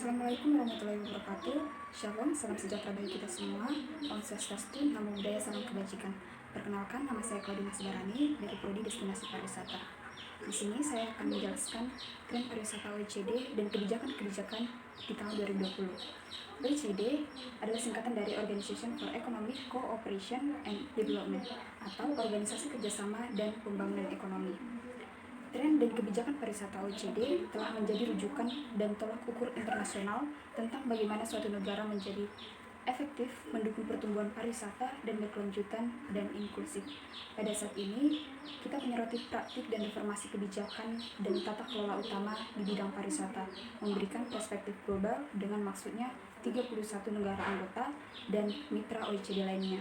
Assalamualaikum warahmatullahi wabarakatuh. Shalom, salam sejahtera bagi kita semua. Om Swastiastu, Namo Buddhaya, salam kebajikan. Perkenalkan, nama saya Claudina Sebarani dari Prodi Destinasi Pariwisata. Di sini saya akan menjelaskan tren pariwisata OECD dan kebijakan-kebijakan di tahun 2020. OECD adalah singkatan dari Organization for Economic Cooperation and Development atau Organisasi Kerjasama dan Pembangunan Ekonomi. Tren dan kebijakan pariwisata OECD telah menjadi rujukan dan tolak ukur internasional tentang bagaimana suatu negara menjadi efektif mendukung pertumbuhan pariwisata dan berkelanjutan dan inklusif. Pada saat ini, kita menyoroti praktik dan reformasi kebijakan dan tata kelola utama di bidang pariwisata, memberikan perspektif global dengan maksudnya 31 negara anggota dan mitra OECD lainnya.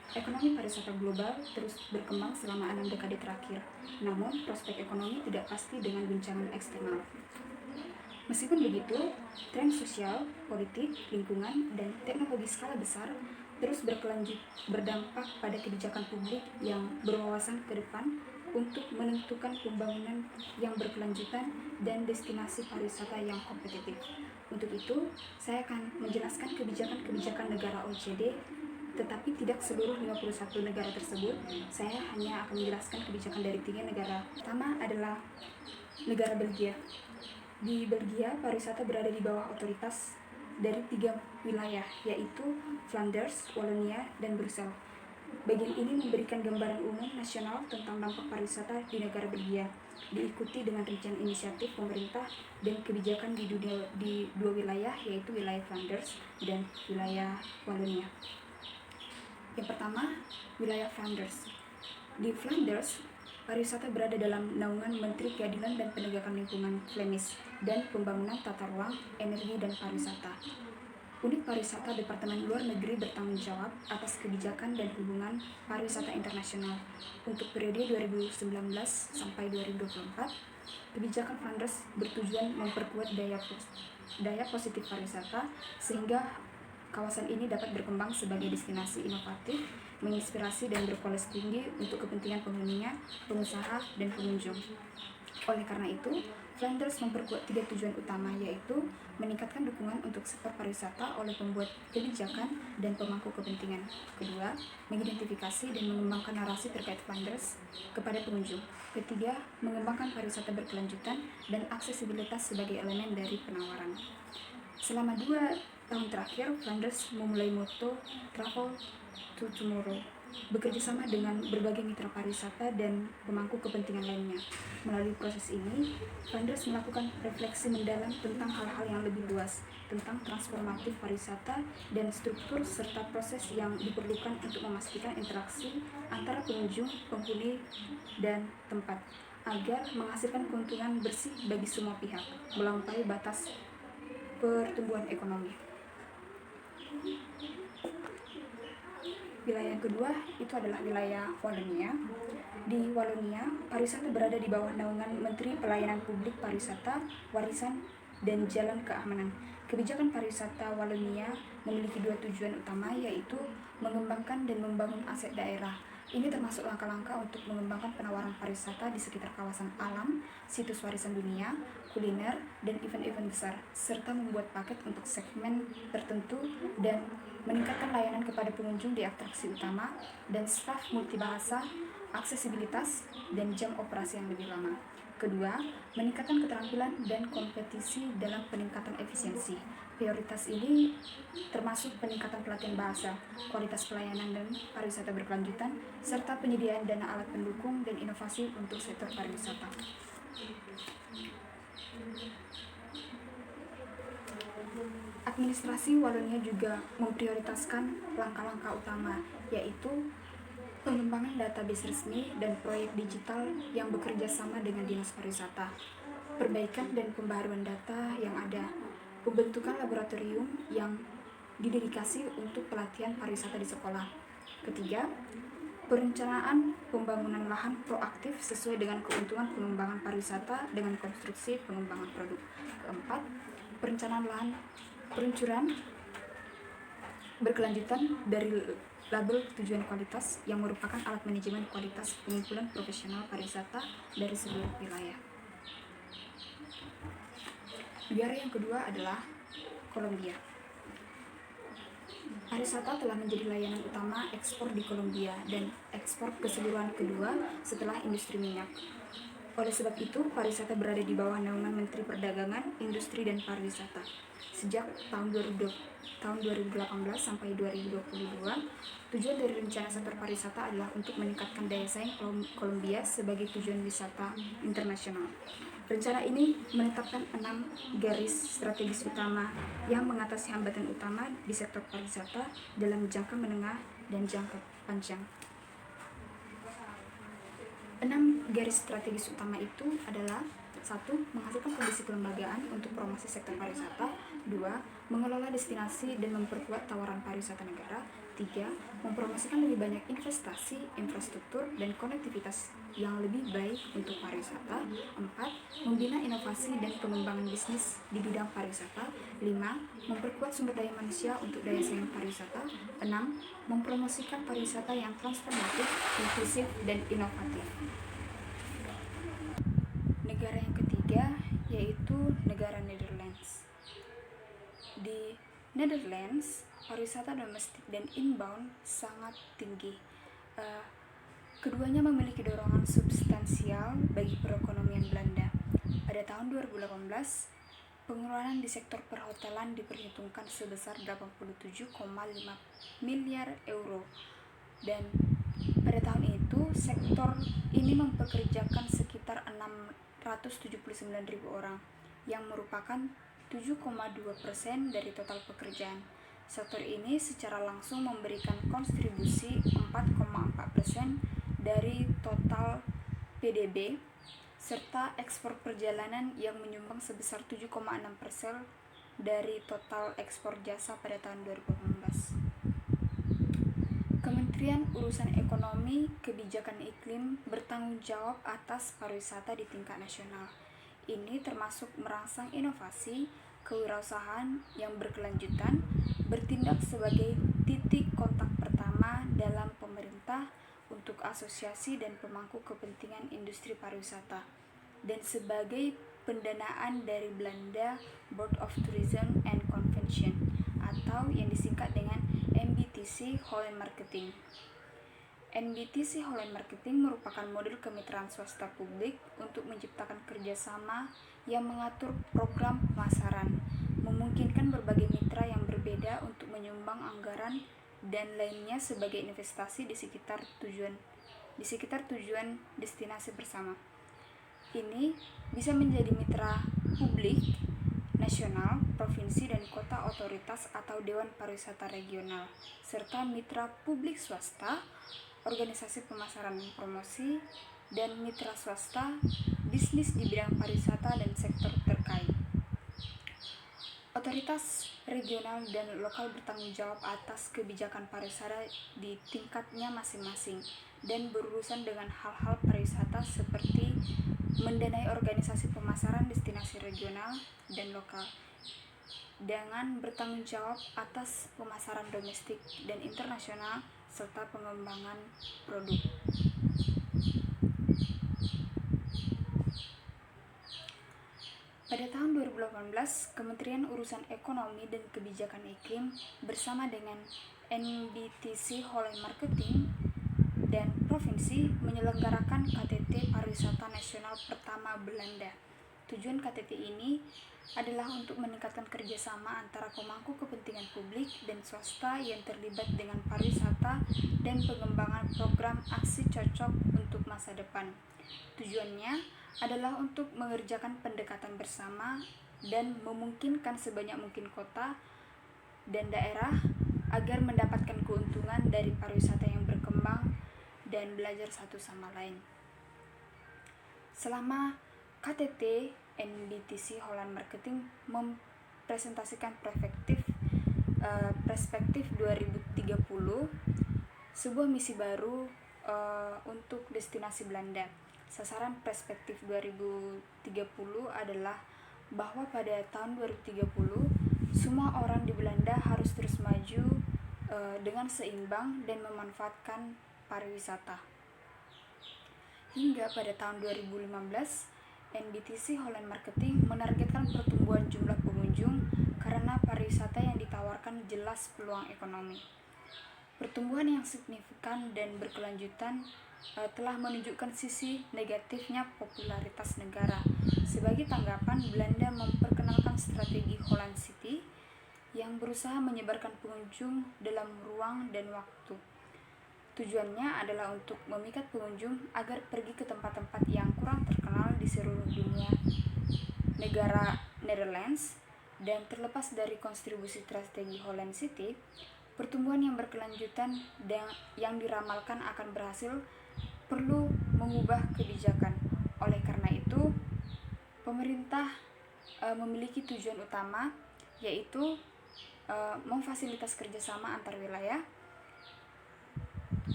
Ekonomi pariwisata global terus berkembang selama 6 dekade terakhir, namun prospek ekonomi tidak pasti dengan guncangan eksternal. Meskipun begitu, tren sosial, politik, lingkungan, dan teknologi skala besar terus berdampak pada kebijakan publik yang berwawasan ke depan untuk menentukan pembangunan yang berkelanjutan dan destinasi pariwisata yang kompetitif. Untuk itu, saya akan menjelaskan kebijakan-kebijakan negara OECD, tetapi tidak seluruh 51 negara tersebut. Saya hanya akan menjelaskan kebijakan dari 3 negara. Pertama adalah negara Belgia. Di Belgia, pariwisata berada di bawah otoritas dari 3 wilayah, yaitu Flanders, Wallonia, dan Brussels. Bagian ini memberikan gambaran umum nasional tentang dampak pariwisata di negara Belgia, diikuti dengan rincian inisiatif pemerintah dan kebijakan di 2 wilayah, yaitu wilayah Flanders dan wilayah Wallonia. Yang pertama, wilayah Flanders. Di Flanders, pariwisata berada dalam naungan Menteri Keadilan dan Penegakan Lingkungan Flemish dan Pembangunan Tata Ruang, Energi, dan Pariwisata. Unit Pariwisata Departemen Luar Negeri bertanggung jawab atas kebijakan dan hubungan pariwisata internasional. Untuk periode 2019 sampai 2024, kebijakan Flanders bertujuan memperkuat daya positif pariwisata sehingga kawasan ini dapat berkembang sebagai destinasi inovatif, menginspirasi dan berkualitas tinggi untuk kepentingan penghuninya, pengusaha, dan pengunjung. Oleh karena itu, Flanders memperkuat 3 tujuan utama, yaitu meningkatkan dukungan untuk sektor pariwisata oleh pembuat kebijakan dan pemangku kepentingan. Kedua, mengidentifikasi dan mengembangkan narasi terkait Flanders kepada pengunjung. Ketiga, mengembangkan pariwisata berkelanjutan dan aksesibilitas sebagai elemen dari penawaran. Selama 2 tahun terakhir, Flanders memulai moto Travel to Tomorrow, bekerjasama dengan berbagai mitra pariwisata dan pemangku kepentingan lainnya. Melalui proses ini, Flanders melakukan refleksi mendalam tentang hal-hal yang lebih luas, tentang transformatif pariwisata dan struktur serta proses yang diperlukan untuk memastikan interaksi antara pengunjung, penghuni, dan tempat, agar menghasilkan keuntungan bersih bagi semua pihak, melampaui batas pertumbuhan ekonomi. Wilayah yang kedua itu adalah wilayah Wallonia. Di Wallonia, pariwisata berada di bawah naungan Menteri Pelayanan Publik Pariwisata, Warisan, dan Jalan Keamanan. Kebijakan pariwisata Wallonia memiliki 2 tujuan utama, yaitu mengembangkan dan membangun aset daerah. Ini termasuk langkah-langkah untuk mengembangkan penawaran pariwisata di sekitar kawasan alam, situs warisan dunia, kuliner, dan event-event besar, serta membuat paket untuk segmen tertentu dan meningkatkan layanan kepada pengunjung di atraksi utama dan staf multibahasa, aksesibilitas, dan jam operasi yang lebih lama. Kedua, meningkatkan keterampilan dan kompetisi dalam peningkatan efisiensi. Prioritas ini termasuk peningkatan pelatihan bahasa, kualitas pelayanan dan pariwisata berkelanjutan, serta penyediaan dana alat pendukung dan inovasi untuk sektor pariwisata. Administrasi Wallonia juga memprioritaskan langkah-langkah utama, yaitu pengembangan database resmi dan proyek digital yang bekerja sama dengan Dinas Pariwisata, perbaikan dan pembaharuan data yang ada, pembentukan laboratorium yang didedikasi untuk pelatihan pariwisata di sekolah. Ketiga, perencanaan pembangunan lahan proaktif sesuai dengan keuntungan pengembangan pariwisata dengan konstruksi pengembangan produk. Keempat, perencanaan lahan peluncuran berkelanjutan dari label tujuan kualitas yang merupakan alat manajemen kualitas pengumpulan profesional pariwisata dari seluruh wilayah. Negara yang kedua adalah Kolombia. Pariwisata telah menjadi layanan utama ekspor di Kolombia dan ekspor keseluruhan kedua setelah industri minyak. Oleh sebab itu, pariwisata berada di bawah naungan Menteri Perdagangan, Industri dan Pariwisata. Sejak tahun 2018 sampai 2022, tujuan dari rencana sektor pariwisata adalah untuk meningkatkan daya saing Kolombia sebagai tujuan wisata internasional. Rencana ini menetapkan 6 garis strategis utama yang mengatasi hambatan utama di sektor pariwisata dalam jangka menengah dan jangka panjang. 6 garis strategis utama itu adalah: 1. Menghasilkan kondisi kelembagaan untuk promosi sektor pariwisata. 2. Mengelola destinasi dan memperkuat tawaran pariwisata negara. 3. Mempromosikan lebih banyak investasi, infrastruktur, dan konektivitas yang lebih baik untuk pariwisata. 4. Membina inovasi dan pengembangan bisnis di bidang pariwisata. 5. Memperkuat sumber daya manusia untuk daya saing pariwisata. 6. Mempromosikan pariwisata yang transformatif, inklusif, dan inovatif. Negara yang ketiga yaitu negara Netherlands. Di Netherlands, pariwisata domestik dan inbound sangat tinggi. Keduanya memiliki dorongan substansial bagi perekonomian Belanda. Pada tahun 2018, pengeluaran di sektor perhotelan diperhitungkan sebesar 87,5 miliar euro. Dan pada tahun itu, sektor ini mempekerjakan sekitar 679.000 orang, yang merupakan 7,2% dari total pekerjaan. Sektor ini secara langsung memberikan kontribusi 4,4% dari total PDB, serta ekspor perjalanan yang menyumbang sebesar 7,6% dari total ekspor jasa pada tahun 2018. Kementerian Urusan Ekonomi, Kebijakan Iklim bertanggung jawab atas pariwisata di tingkat nasional. Ini termasuk merangsang inovasi, kewirausahaan yang berkelanjutan, bertindak sebagai titik kontak pertama dalam pemerintah untuk asosiasi dan pemangku kepentingan industri pariwisata, dan sebagai pendanaan dari Belanda Board of Tourism and Convention, atau yang disingkat dengan NBTC Holland Marketing. NBTC Holland Marketing merupakan model kemitraan swasta publik untuk menciptakan kerjasama yang mengatur program pemasaran, memungkinkan berbagai mitra yang berbeda untuk menyumbang anggaran dan lainnya sebagai investasi di sekitar tujuan destinasi bersama. Ini bisa menjadi mitra publik nasional, provinsi dan kota, otoritas atau dewan pariwisata regional, serta mitra publik swasta, organisasi pemasaran dan promosi, dan mitra swasta bisnis di bidang pariwisata dan sektor terkait. Otoritas regional dan lokal bertanggung jawab atas kebijakan pariwisata di tingkatnya masing-masing dan berurusan dengan hal-hal pariwisata seperti mendanai organisasi pemasaran destinasi regional dan lokal, dengan bertanggung jawab atas pemasaran domestik dan internasional serta pengembangan produk. Pada tahun 2018, Kementerian Urusan Ekonomi dan Kebijakan Iklim bersama dengan NBTC Holland Marketing dan provinsi menyelenggarakan KTT Pariwisata Nasional pertama Belanda. Tujuan KTT ini adalah untuk meningkatkan kerjasama antara pemangku kepentingan publik dan swasta yang terlibat dengan pariwisata dan pengembangan program aksi cocok untuk masa depan. Tujuannya adalah untuk mengerjakan pendekatan bersama dan memungkinkan sebanyak mungkin kota dan daerah agar mendapatkan keuntungan dari pariwisata yang berkembang dan belajar satu sama lain. Selama KTT, NBTC Holland Marketing mempresentasikan perspektif 2030, sebuah misi baru untuk destinasi Belanda. Sasaran perspektif 2030 adalah bahwa pada tahun 2030 semua orang di Belanda harus terus maju dengan seimbang dan memanfaatkan pariwisata. Hingga pada tahun 2015, NBTC Holland Marketing menargetkan pertumbuhan jumlah pengunjung karena pariwisata yang ditawarkan jelas peluang ekonomi. Pertumbuhan yang signifikan dan berkelanjutan telah menunjukkan sisi negatifnya popularitas negara. Sebagai tanggapan, Belanda memperkenalkan strategi Holland City yang berusaha menyebarkan pengunjung dalam ruang dan waktu. Tujuannya adalah untuk memikat pengunjung agar pergi ke tempat-tempat yang kurang terkenal di seluruh dunia negara Netherlands. Dan terlepas dari kontribusi strategi Holland City, pertumbuhan yang berkelanjutan dan yang diramalkan akan berhasil perlu mengubah kebijakan. Oleh karena itu, pemerintah memiliki tujuan utama, yaitu memfasilitas kerjasama antar wilayah,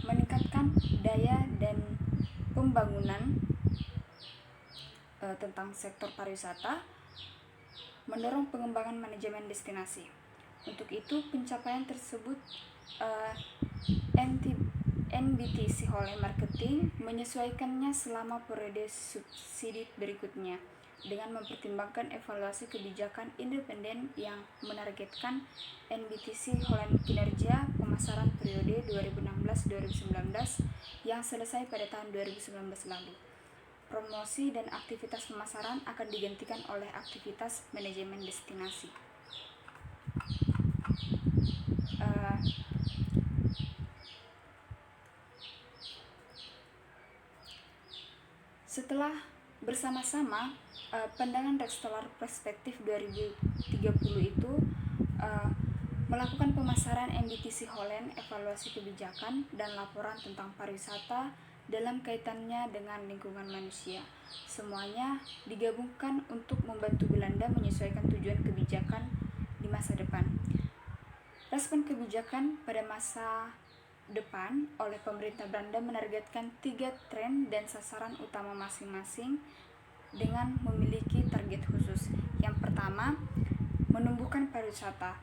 meningkatkan daya dan pembangunan tentang sektor pariwisata, mendorong pengembangan manajemen destinasi. Untuk itu, pencapaian tersebut NBTC Holland Marketing menyesuaikannya selama periode subsidi berikutnya dengan mempertimbangkan evaluasi kebijakan independen yang menargetkan NBTC Holland kinerja pemasaran periode 2016-2019 yang selesai pada tahun 2019 lalu. Promosi dan aktivitas pemasaran akan digantikan oleh aktivitas manajemen destinasi. Setelah bersama-sama pandangan Restolar Perspektif 2030 itu melakukan pemasaran NBTC Holland, evaluasi kebijakan, dan laporan tentang pariwisata dalam kaitannya dengan lingkungan manusia. Semuanya digabungkan untuk membantu Belanda menyesuaikan tujuan kebijakan di masa depan. Respon kebijakan pada masa depan oleh pemerintah Belanda menargetkan 3 tren dan sasaran utama masing-masing dengan memiliki target khusus. Yang pertama, menumbuhkan pariwisata.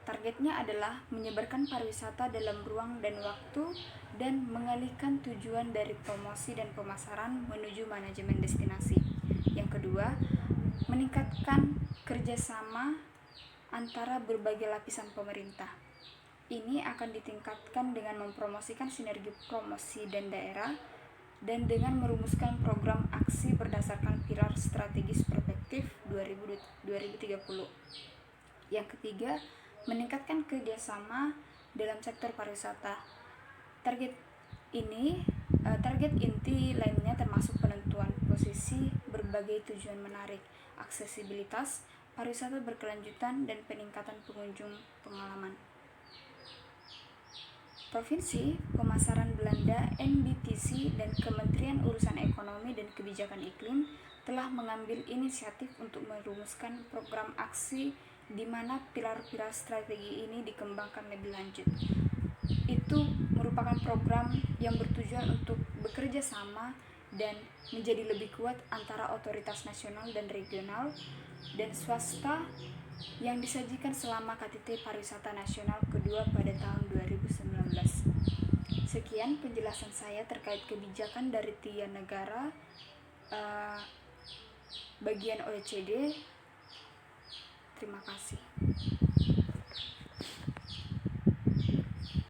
Targetnya adalah menyebarkan pariwisata dalam ruang dan waktu dan mengalihkan tujuan dari promosi dan pemasaran menuju manajemen destinasi. Yang kedua, meningkatkan kerjasama antara berbagai lapisan pemerintah. Ini akan ditingkatkan dengan mempromosikan sinergi promosi dan daerah dan dengan merumuskan program aksi berdasarkan pilar strategis perspektif 2030. Yang ketiga, meningkatkan kerjasama dalam sektor pariwisata. Target inti lainnya termasuk penentuan posisi berbagai tujuan menarik, aksesibilitas, pariwisata berkelanjutan, dan peningkatan pengunjung pengalaman. Provinsi Pemasaran Belanda, NBTC, dan Kementerian Urusan Ekonomi dan Kebijakan Iklim telah mengambil inisiatif untuk merumuskan program aksi di mana pilar-pilar strategi ini dikembangkan lebih lanjut. Itu merupakan program yang bertujuan untuk bekerja sama dan menjadi lebih kuat antara otoritas nasional dan regional dan swasta yang disajikan selama KTT Pariwisata Nasional kedua pada tahun 2019. Sekian penjelasan saya terkait kebijakan dari 3 negara bagian OECD. Terima kasih.